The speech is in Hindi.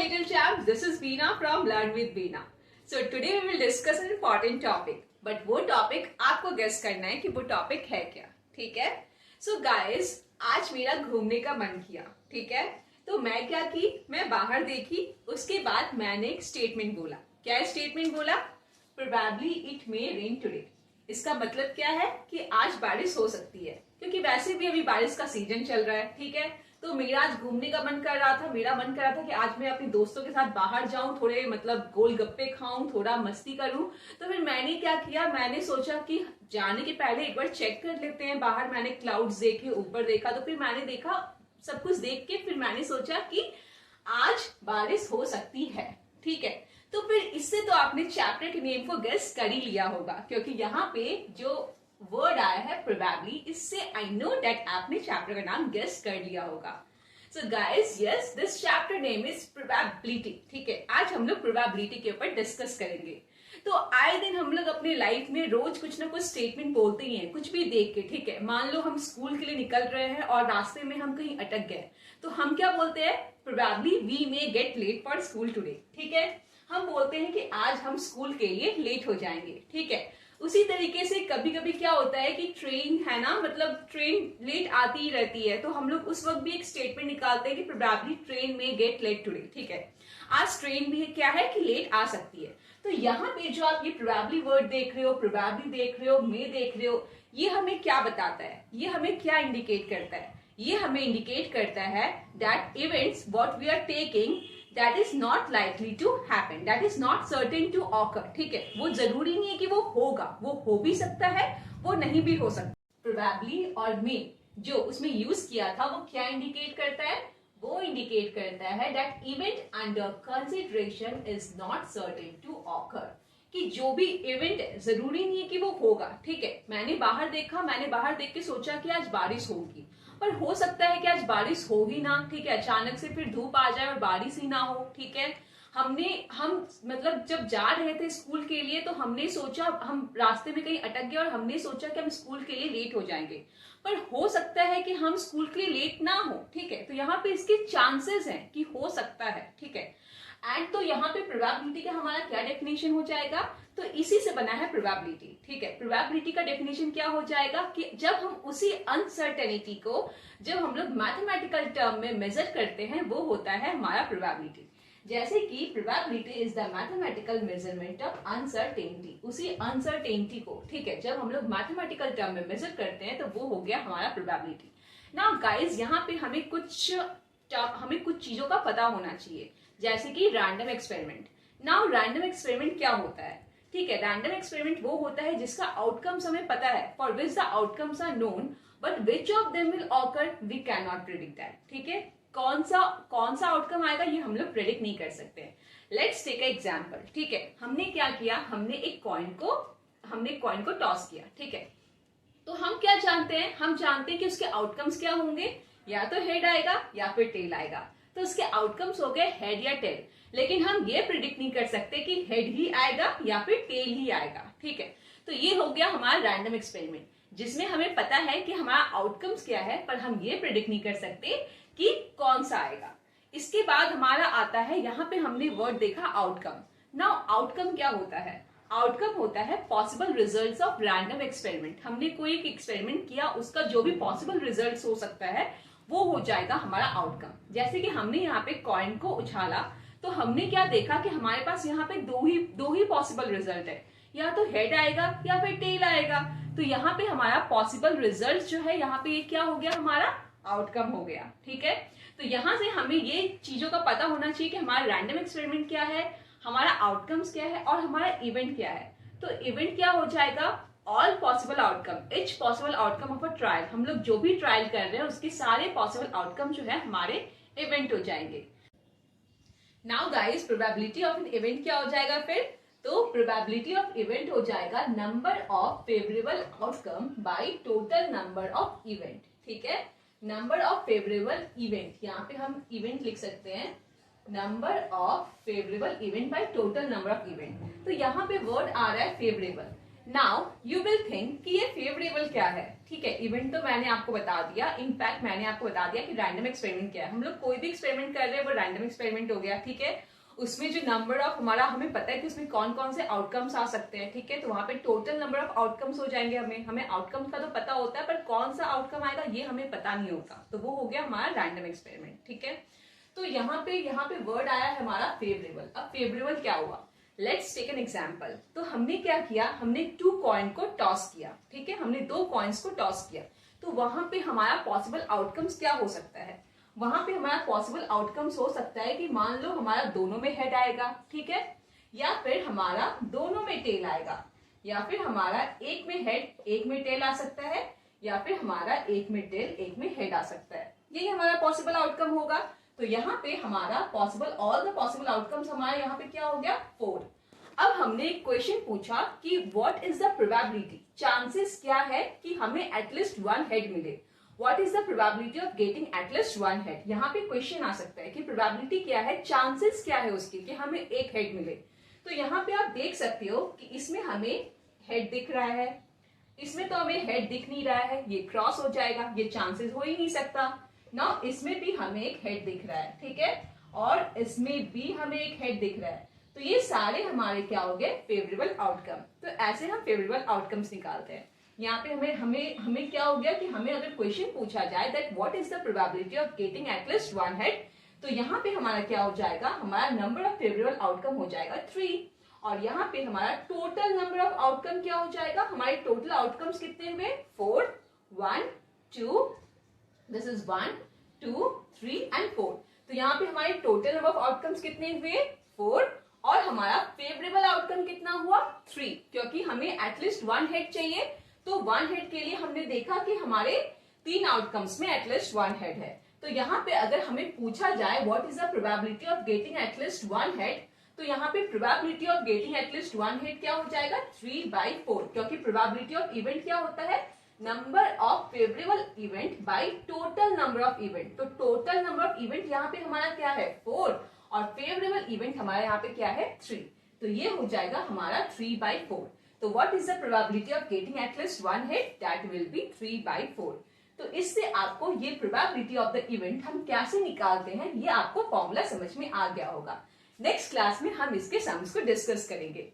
little champs, this is Veena from Learn with Veena. So today we will discuss an important topic. But वो topic आपको guess करना है कि वो topic है क्या, ठीक है? So guys, आज मेरा घूमने का मन किया, ठीक है? तो मैं क्या की, मैं बाहर देखी, उसके बाद मैंने एक स्टेटमेंट बोला. क्या स्टेटमेंट बोला? Probably it may rain today. इसका मतलब क्या है कि आज बारिश हो सकती है, क्योंकि वैसे भी अभी बारिश का सीजन चल रहा है, ठीक है? तो मेरा आज घूमने का मन कर रहा था. मेरा मन कर रहा था कि आज मैं अपने दोस्तों के साथ बाहर जाऊं, थोड़े मतलब गोलगप्पे खाऊं, थोड़ा मस्ती करूं. तो फिर मैंने क्या किया, मैंने सोचा कि जाने के पहले एक बार चेक कर लेते हैं बाहर. मैंने क्लाउड्स देखे, ऊपर देखा, तो फिर मैंने देखा, सब कुछ देख के फिर मैंने सोचा कि आज बारिश हो सकती है, ठीक है? तो फिर इससे तो आपने चैप्टर के नेम को गेस कर ही लिया होगा, क्योंकि यहाँ पे जो वर्ड आया है प्रोबेबली, इससे आई नो दैट आपने चैप्टर का नाम गेस कर लिया होगा. So guys, yes, this chapter name is probability, ठीक है? आज हम लोग प्रोबेबिलिटी के ऊपर डिस्कस करेंगे. तो आए दिन हम लोग अपने लाइफ में रोज कुछ ना कुछ स्टेटमेंट बोलते ही हैं, कुछ भी देख के, ठीक है? मान लो हम स्कूल के लिए निकल रहे हैं और रास्ते में हम कहीं अटक गए, तो हम क्या बोलते हैं? Probably we may get late for school today, ठीक है? हम बोलते हैं कि आज हम स्कूल के लिए लेट हो जाएंगे, ठीक है? उसी तरीके से कभी कभी क्या होता है कि ट्रेन है ना, मतलब ट्रेन लेट आती ही रहती है, तो हम लोग उस वक्त भी एक स्टेटमेंट निकालते हैं कि प्रोबेबली ट्रेन में गेट लेट टुडे, ठीक है? आज ट्रेन भी क्या है कि लेट आ सकती है. तो यहाँ पे जो आप ये प्रोबेबली वर्ड देख रहे हो, प्रोबेबली देख रहे हो, मे देख रहे हो, ये हमें क्या बताता है? ये हमें क्या इंडिकेट करता है? ये हमें इंडिकेट करता है that events what we are taking that is not likely to happen, that is not certain to occur, ठीक है? वो जरूरी नहीं है कि वो होगा, वो हो भी सकता है, वो नहीं भी हो सकता. Probably और may जो उसमें यूज किया था, वो क्या इंडिकेट करता है? वो इंडिकेट करता है that event under consideration is not certain to occur, कि जो भी इवेंट है जरूरी नहीं है कि वो होगा, ठीक है? मैंने बाहर देखा, मैंने बाहर देख के सोचा कि आज बारिश होगी, पर हो सकता है कि आज बारिश हो ही ना, ठीक है? अचानक से फिर धूप आ जाए और बारिश ही ना हो, ठीक है? हम मतलब जब जा रहे थे स्कूल के लिए, तो हमने सोचा, हम रास्ते में कहीं अटक गए और हमने सोचा कि हम स्कूल के लिए लेट हो जाएंगे, पर हो सकता है कि हम स्कूल के लिए लेट ना हो, ठीक है? तो यहाँ पे इसके चांसेस हैं कि हो सकता है, ठीक है? एंड तो यहाँ पे प्रोबेबिलिटी का हमारा क्या डेफिनेशन हो जाएगा? तो इसी से बना है प्रोबेबिलिटी, ठीक है? प्रोबेबिलिटी का डेफिनेशन क्या हो जाएगा कि जब हम उसी अनसर्टेनिटी को जब हम लोग मैथमेटिकल टर्म में मेजर करते हैं, वो होता है हमारा प्रोबेबिलिटी. जैसे कि probability is the mathematical measurement of uncertainty, उसी अनसर्टेनिटी को, ठीक है, जब हम लोग मैथमेटिकल टर्म में मेजर करते हैं, तो वो हो गया हमारा प्रोबेबिलिटी. नाउ गाइस, यहाँ पे हमें कुछ चीजों का पता होना चाहिए, जैसे कि random experiment. Now random experiment क्या होता है? ठीक है, रैंडम एक्सपेरिमेंट वो होता है जिसका आउटकम्स हमें पता है, for which the outcomes are known, but which of them will occur we can not predict that, ठीक है? कौन सा आउटकम आएगा ये हम लोग प्रेडिक्ट नहीं कर सकते. लेट्स टेक अ एग्जांपल, ठीक है? हमने क्या किया, हमने एक कॉइन को टॉस किया, ठीक है? तो हम क्या जानते हैं? हम जानते हैं कि उसके आउटकम्स क्या होंगे, या तो हेड आएगा या फिर टेल आएगा. तो उसके आउटकम्स हो गए हेड या टेल, लेकिन हम ये प्रिडिक्ट नहीं कर सकते कि हेड ही आएगा या फिर टेल ही आएगा, ठीक है? तो ये हो गया हमारा रैंडम एक्सपेरिमेंट, जिसमें हमें पता है कि हमारा आउटकम्स क्या है, पर हम ये प्रिडिक्ट नहीं कर सकते कि कौन सा आएगा. इसके बाद हमारा आता है, यहाँ पे हमने वर्ड देखा आउटकम. नाउ आउटकम क्या होता है? आउटकम होता है possible results of random experiment. हमने कोई एक एक्सपेरिमेंट किया, उसका जो भी पॉसिबल रिजल्ट्स हो सकता है, वो हो जाएगा हमारा आउटकम. जैसे कि हमने यहाँ पे कॉइन को उछाला, तो हमने क्या देखा कि हमारे पास यहाँ पे दो ही पॉसिबल रिजल्ट है, या तो हेड आएगा या फिर टेल आएगा. तो यहाँ पे हमारा पॉसिबल रिजल्ट जो है, यहाँ पे क्या हो गया? हमारा आउटकम हो गया, ठीक है? तो यहाँ से हमें ये चीजों का पता होना चाहिए कि हमारा रैंडम एक्सपेरिमेंट क्या है, हमारा आउटकम्स क्या है और हमारा इवेंट क्या है. तो इवेंट क्या हो जाएगा? All possible outcome, etch possible outcome of a trial. हम लोग जो भी ट्रायल कर रहे हैं, उसके सारे पॉसिबल आउटकम जो है हमारे इवेंट हो जाएंगे. Now guys, probability of an event क्या हो जाएगा फिर? तो प्रोबेबिलिटी ऑफ इवेंट हो जाएगा number of favourable outcome by total number of event, ठीक है? नंबर ऑफ फेवरेबल इवेंट, यहाँ पे हम इवेंट लिख सकते हैं, number of favourable event by total number of event. तो यहाँ पे वर्ड आ रहा है favourable. Now you will think कि ये फेवरेबल क्या है। ठीक है, इवेंट तो मैंने आपको बता दिया, इनफैक्ट मैंने आपको बता दिया कि रैंडम एक्सपेरिमेंट क्या है। हम लोग कोई भी एक्सपेरिमेंट कर रहे हैं वो रैंडम एक्सपेरिमेंट हो गया। ठीक है, उसमें जो नंबर ऑफ हमारा, हमें पता है कि उसमें कौन कौन से आउटकम्स आ सकते हैं। ठीक है, तो वहां पे टोटल नंबर ऑफ आउटकम्स हो जाएंगे। हमें आउटकम्स का तो पता होता है, पर कौन सा आउटकम आएगा ये हमें पता नहीं होता, तो वो हो गया हमारा रैंडम एक्सपेरिमेंट। ठीक है, तो यहाँ पे वर्ड आया है हमारा फेवरेबल। अब फेवरेबल क्या हुआ, लेट्स टेक एन एग्जाम्पल। तो हमने क्या किया, हमने 2 कॉइन को टॉस किया। ठीक है, हमने 2 कॉइन्स को टॉस किया, तो वहां पे हमारा पॉसिबल आउटकम्स क्या हो सकता है, वहां पे हमारा पॉसिबल आउटकम्स हो सकता है कि मान लो हमारा दोनों में हेड आएगा। ठीक है, या फिर हमारा दोनों में टेल आएगा, या फिर हमारा एक में हेड एक में टेल आ सकता है, या फिर हमारा एक में टेल एक में हेड आ सकता है। यही हमारा पॉसिबल आउटकम होगा। तो यहाँ पे हमारा possible, all the possible outcomes हमारा यहाँ पे क्या हो गया, 4। अब हमने एक क्वेश्चन पूछा कि what is the probability, chances क्या है कि हमें एटलीस्ट 1 हेड मिले। What is the probability of getting at least 1 head. यहाँ पे क्वेश्चन आ सकता है कि प्रोबेबिलिटी क्या है, चांसेस क्या है उसकी कि हमें एक हेड मिले। तो यहाँ पे आप देख सकते हो कि इसमें हमें हेड दिख रहा है, इसमें तो हमें हेड दिख नहीं रहा है, ये क्रॉस हो जाएगा, ये चांसेस हो ही नहीं सकता ना। इसमें भी हमें एक हेड दिख रहा है। ठीक है, और इसमें भी हमें एक हेड दिख रहा है, तो ये सारे हमारे क्या हो गए, फेवरेबल आउटकम। तो ऐसे हम फेवरेबल आउटकम्स निकालते हैं। यहाँ पे हमें क्या हो गया कि हमें अगर क्वेश्चन पूछा जाए that what is the probability of getting at least 1 head, तो यहाँ पे हमारा क्या हो जाएगा, हमारा नंबर ऑफ फेवरेबल आउटकम हो जाएगा 3। और यहाँ पे हमारा टोटल नंबर ऑफ आउटकम क्या हो जाएगा, हमारे टोटल आउटकम्स कितने हुए, 4, 1, 2, दिस इज 1, 2, 3 एंड 4। तो यहाँ पे हमारे टोटल नंबर ऑफ आउटकम्स कितने हुए, 4, और हमारा फेवरेबल आउटकम कितना हुआ, 3, क्योंकि हमें एटलीस्ट 1 हेड चाहिए। तो 1 हेड के लिए हमने देखा कि हमारे 3 आउटकम्स में एटलीस्ट 1 हेड है। तो यहाँ पे अगर हमें पूछा जाए what is the probability of getting at least 1 head, तो यहाँ पे probability of getting at least 1 head क्या हो जाएगा, 3/4, क्योंकि प्रोबेबिलिटी ऑफ इवेंट क्या होता है, number of favourable event by total number of event. तो टोटल नंबर ऑफ इवेंट यहाँ पे हमारा क्या है, 4, और फेवरेबल इवेंट हमारा यहाँ पे क्या है, 3। तो ये हो जाएगा हमारा 3/4। तो what is the probability of getting at least 1 head, that will be 3/4। तो इससे आपको ये प्रोबेबिलिटी ऑफ द इवेंट हम कैसे निकालते हैं, ये आपको फॉर्मूला समझ में आ गया होगा। नेक्स्ट क्लास में हम इसके सम्स को डिस्कस करेंगे।